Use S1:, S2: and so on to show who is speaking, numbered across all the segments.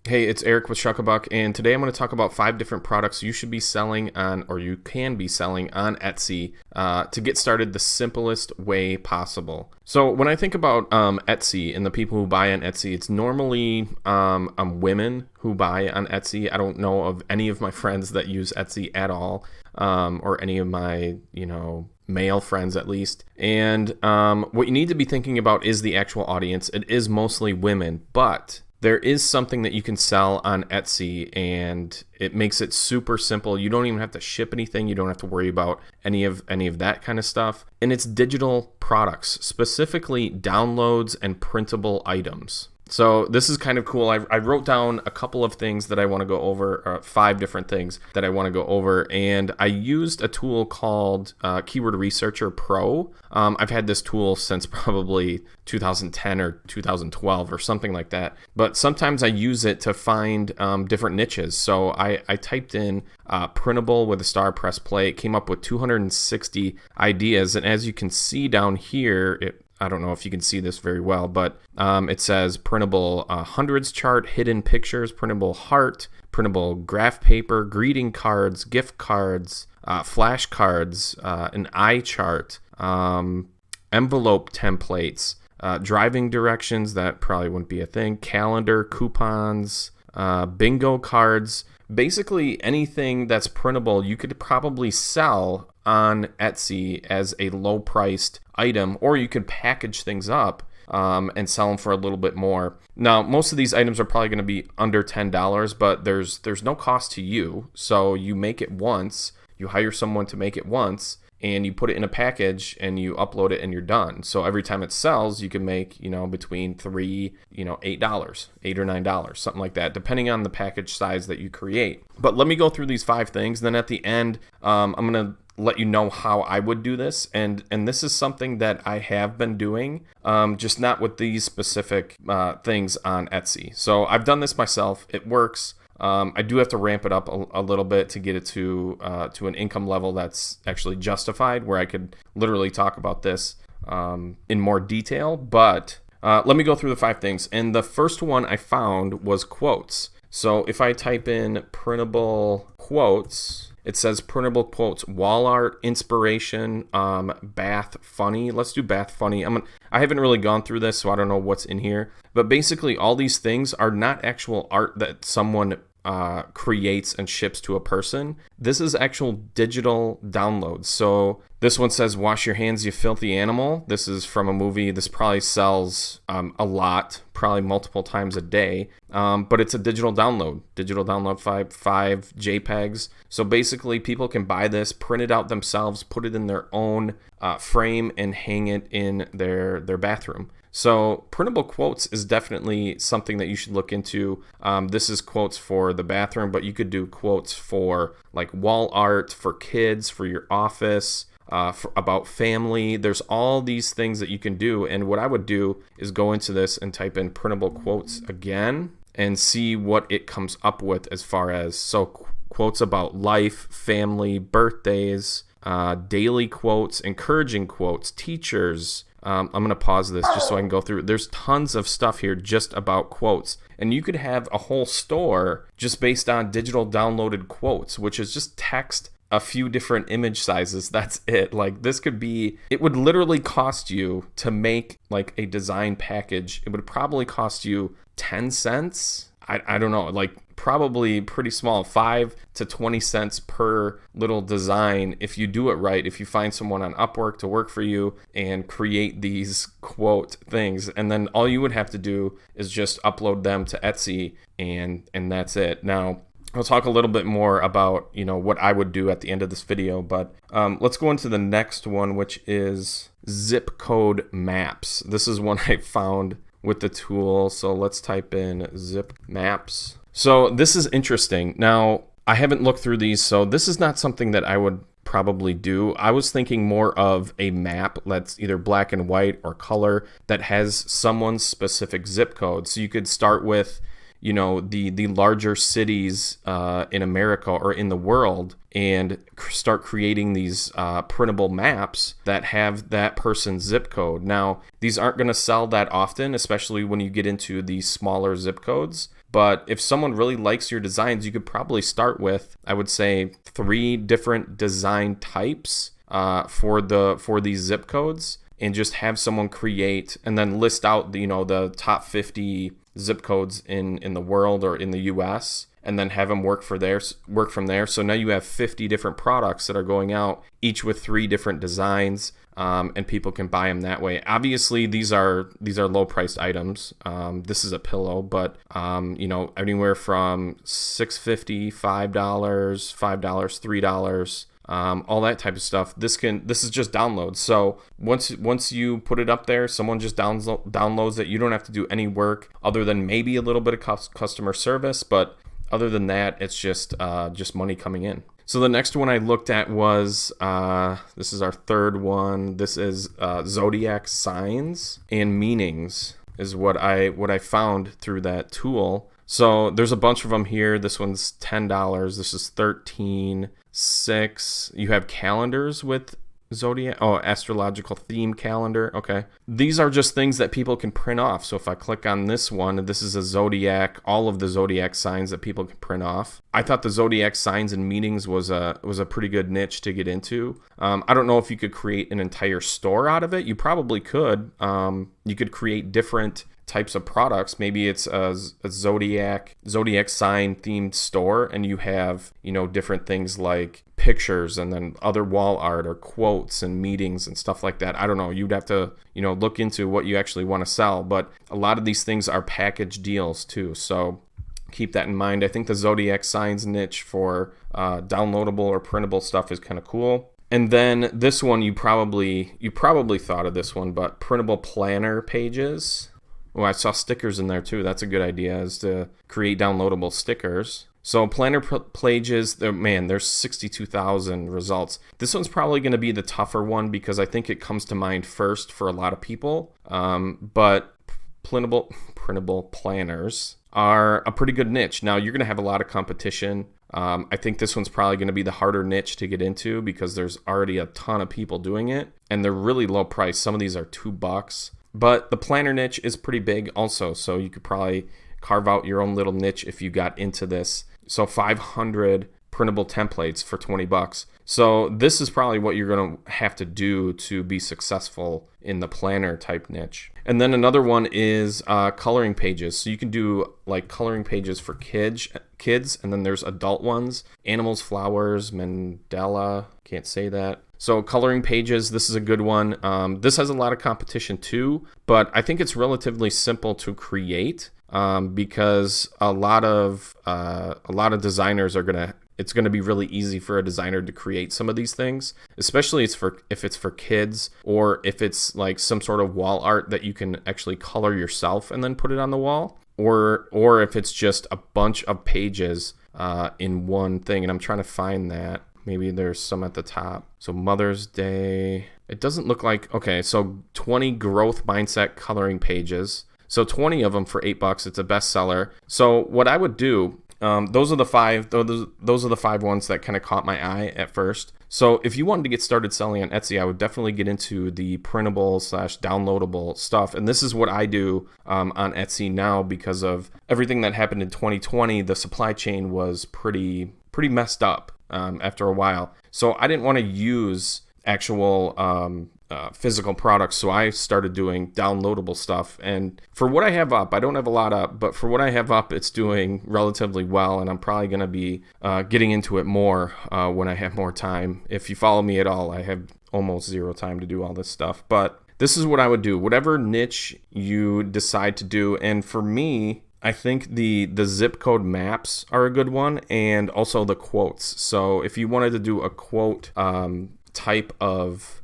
S1: Hey, it's Eric with Shuckabuck, and today I'm going to talk about 5 different products you should be selling on, or you can be selling on Etsy to get started the simplest way possible. So when I think about Etsy and the people who buy on Etsy, it's normally women who buy on Etsy. I don't know of any of my friends that use Etsy at all, or any of my, male friends at least. And what you need to be thinking about is the actual audience. It is mostly women, but there is something that you can sell on Etsy, and it makes it super simple. You don't even have to ship anything. You don't have to worry about any of that kind of stuff. And it's digital products, specifically downloads and printable items. So this is kind of cool. I wrote down a couple of things that I want to go over, 5 different things that I want to go over, and I used a tool called Keyword Researcher Pro. I've had this tool since probably 2010 or 2012 or something like that, but sometimes I use it to find different niches. So I typed in printable with a star, press play. It came up with 260 ideas, and as you can see down here, I don't know if you can see this very well, but it says printable hundreds chart, hidden pictures, printable heart, printable graph paper, greeting cards, gift cards, flash cards, an eye chart, envelope templates, driving directions, that probably wouldn't be a thing, calendar, coupons, bingo cards. Basically anything that's printable you could probably sell on Etsy as a low-priced item, or you could package things up and sell them for a little bit more. Now, most of these items are probably going to be under $10, but there's no cost to you. So you make it once, you hire someone to make it once, and you put it in a package and you upload it and you're done. So every time it sells, you can make, between $3, $8, $8 or $9, something like that, depending on the package size that you create. But let me go through these 5 things. Then at the end, I'm going to let you know how I would do this. And this is something that I have been doing, just not with these specific things on Etsy. So I've done this myself. It works. I do have to ramp it up a little bit to get it to an income level that's actually justified, where I could literally talk about this in more detail. But let me go through the 5 things. And the first one I found was quotes. So if I type in printable quotes, it says printable quotes, wall art, inspiration, bath funny. Let's do bath funny. I haven't really gone through this, so I don't know what's in here. But basically, all these things are not actual art that someone creates and ships to a person. This is actual digital downloads. So this one says, wash your hands, you filthy animal. This is from a movie. This probably sells a lot, probably multiple times a day. But it's a digital download. Digital download 5 JPEGs. So basically, people can buy this, print it out themselves, put it in their own frame, and hang it in their bathroom. So printable quotes is definitely something that you should look into. This is quotes for the bathroom, but you could do quotes for like wall art, for kids, for your office, about family. There's all these things that you can do. And what I would do is go into this and type in printable quotes again and see what it comes up with as far as quotes about life, family, birthdays, daily quotes, encouraging quotes, teachers. I'm going to pause this just so I can go through. There's tons of stuff here just about quotes. And you could have a whole store just based on digital downloaded quotes, which is just text, a few different image sizes. That's it. Like this could be, it would literally cost you to make like a design package. It would probably cost you 10 cents. I don't know, like probably pretty small, 5 to 20 cents per little design if you do it right, if you find someone on Upwork to work for you and create these quote things. And then all you would have to do is just upload them to Etsy and that's it. Now, I'll talk a little bit more about, what I would do at the end of this video, but let's go into the next one, which is zip code maps. This is one I found with the tool. So let's type in zip maps. So this is interesting. Now, I haven't looked through these, so this is not something that I would probably do. I was thinking more of a map that's either black and white or color that has someone's specific zip code. So you could start with, the larger cities in America or in the world and start creating these printable maps that have that person's zip code. Now, these aren't going to sell that often, especially when you get into the smaller zip codes. But if someone really likes your designs, you could probably start with, I would say, 3 different design types for these zip codes, and just have someone create and then list out the top 50 zip codes in the world or in the US, and then have them work from there. So now you have 50 different products that are going out, each with 3 different designs, and people can buy them that way. Obviously, these are low priced items. This is a pillow, but anywhere from $6.50, $5, $3. All that type of stuff. This is just downloads. So once you put it up there, someone just downloads it. You don't have to do any work other than maybe a little bit of customer service, but other than that, it's just money coming in. So the next one I looked at was this is our third one. This is zodiac signs and meanings is what I found through that tool. So there's a bunch of them here. This one's $10. This is $13. $6. You have calendars with zodiac. Oh, astrological theme calendar. Okay. These are just things that people can print off. So if I click on this one, this is a zodiac, all of the zodiac signs that people can print off. I thought the zodiac signs and meanings was a pretty good niche to get into. I don't know if you could create an entire store out of it. You probably could. You could create different types of products. Maybe it's a zodiac sign themed store, and you have different things like pictures and then other wall art or quotes and meetings and stuff like that. I don't know. You'd have to look into what you actually want to sell, but a lot of these things are package deals too, so keep that in mind. I think the zodiac signs niche for downloadable or printable stuff is kind of cool. And then this one, you probably thought of this one, but printable planner pages. Oh, I saw stickers in there too. That's a good idea, is to create downloadable stickers. So planner pages, there's 62,000 results. This one's probably going to be the tougher one because I think it comes to mind first for a lot of people. But printable planners are a pretty good niche. Now, you're going to have a lot of competition. I think this one's probably going to be the harder niche to get into because there's already a ton of people doing it, and they're really low price. Some of these are $2. But the planner niche is pretty big also, so you could probably carve out your own little niche if you got into this. So 500 printable templates for $20. So this is probably what you're going to have to do to be successful in the planner type niche. And then another one is coloring pages. So you can do like coloring pages for kids, and then there's adult ones. Animals, flowers, mandala, can't say that. So coloring pages, this is a good one. This has a lot of competition too, but I think it's relatively simple to create because a lot of designers it's going to be really easy for a designer to create some of these things, especially if it's for kids, or if it's like some sort of wall art that you can actually color yourself and then put it on the wall, or if it's just a bunch of pages in one thing. And I'm trying to find that. Maybe there's some at the top. So Mother's Day. It doesn't look like... Okay, so 20 growth mindset coloring pages. So 20 of them for $8. It's a bestseller. So what I would do... those are the five ones that kind of caught my eye at first. So if you wanted to get started selling on Etsy, I would definitely get into the printable/downloadable stuff. And this is what I do on Etsy now because of everything that happened in 2020. The supply chain was pretty messed up after a while. So I didn't want to use actual physical products, so I started doing downloadable stuff. And for what I have up, I don't have a lot up, but for what I have up, it's doing relatively well, and I'm probably going to be getting into it more when I have more time. If you follow me at all, I have almost zero time to do all this stuff, but this is what I would do, whatever niche you decide to do. And for me, I think the zip code maps are a good one, and also the quotes. So if you wanted to do a quote type of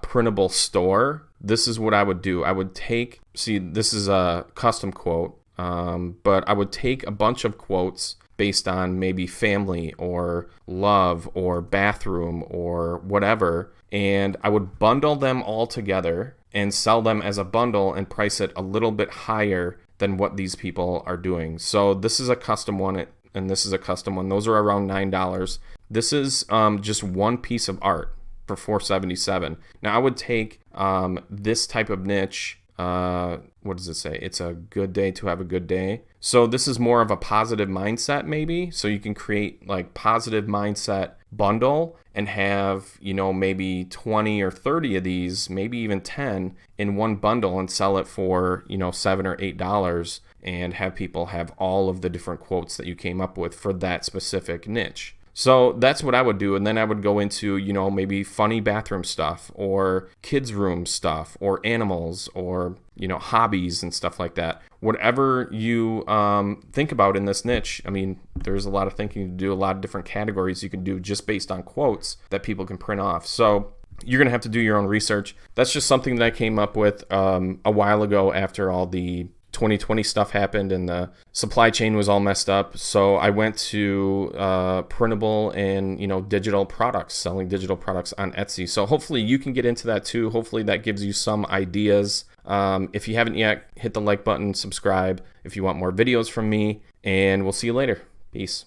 S1: printable store, this is what I would do. I would this is a custom quote, but I would take a bunch of quotes based on maybe family or love or bathroom or whatever, and I would bundle them all together and sell them as a bundle and price it a little bit higher than what these people are doing. So this is a custom one, and this is a custom one. Those are around $9. This is just one piece of art for $4.77. Now I would take this type of niche. What does it say? It's a good day to have a good day. So this is more of a positive mindset maybe. So you can create like positive mindset bundle and have, maybe 20 or 30 of these, maybe even 10 in one bundle and sell it for, $7 or $8 and have people have all of the different quotes that you came up with for that specific niche. So that's what I would do. And then I would go into, maybe funny bathroom stuff or kids' room stuff or animals or, hobbies and stuff like that. Whatever you think about in this niche, I mean, there's a lot of thinking to do, a lot of different categories you can do just based on quotes that people can print off. So you're going to have to do your own research. That's just something that I came up with a while ago after all the 2020 stuff happened and the supply chain was all messed up. So I went to printable and digital products, selling digital products on Etsy. So hopefully you can get into that too. Hopefully that gives you some ideas. If you haven't yet, hit the like button, subscribe if you want more videos from me, and we'll see you later. Peace.